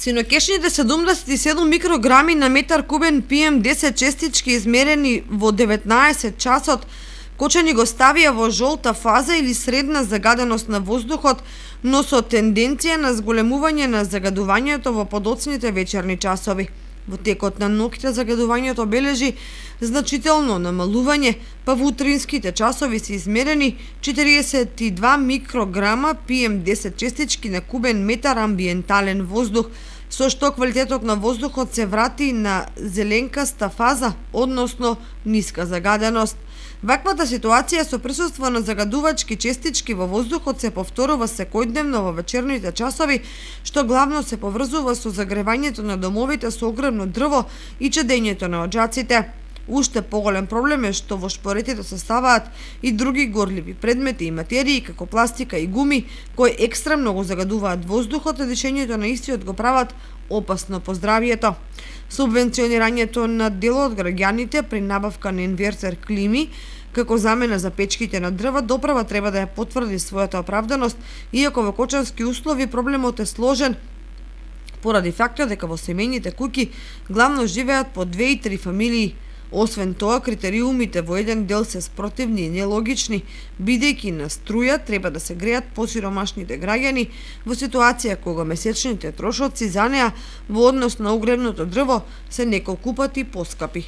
Синоќешните 77 микрограми на метар кубен PM10 честички измерени во 19 часот кочани го ставија во жолта фаза или средна загаденост на воздухот, но со тенденција на зголемување на загадувањето во подоцните вечерни часови. Во текот на ноќта загадувањето бележи значително намалување, па во утринските часови се измерени 42 микрограма PM10 честички на кубен метар амбиентален воздух, со што квалитетот на воздухот се врати на зеленкаста фаза, односно ниска загаденост. Ваквата ситуација со присуство на загадувачки честички во воздухот се повторува секојдневно во вечерните часови, што главно се поврзува со загревањето на домовите со огромно дрво и чадењето на оџаците. Уште поголем проблем е што во шпоретите се ставаат и други горливи предмети и материи како пластика и гуми, кои екстремно го загадуваат воздухот, а дишењето на истиот го прават опасно по здравието. Субвенционирањето на дел од граѓаните при набавка на инвертер клими како замена за печките на дрва доправа треба да ја потврди својата оправданост, иако во кочански услови проблемот е сложен поради фактот дека во семејните куќи главно живеат по 2 и 3 фамилии. Освен тоа, критериумите во еден дел се спротивни и нелогични, бидејќи на струја треба да се греат посиромашните граѓани во ситуација кога месечните трошоци за неа во однос на огревното дрво се неколку пати поскапи.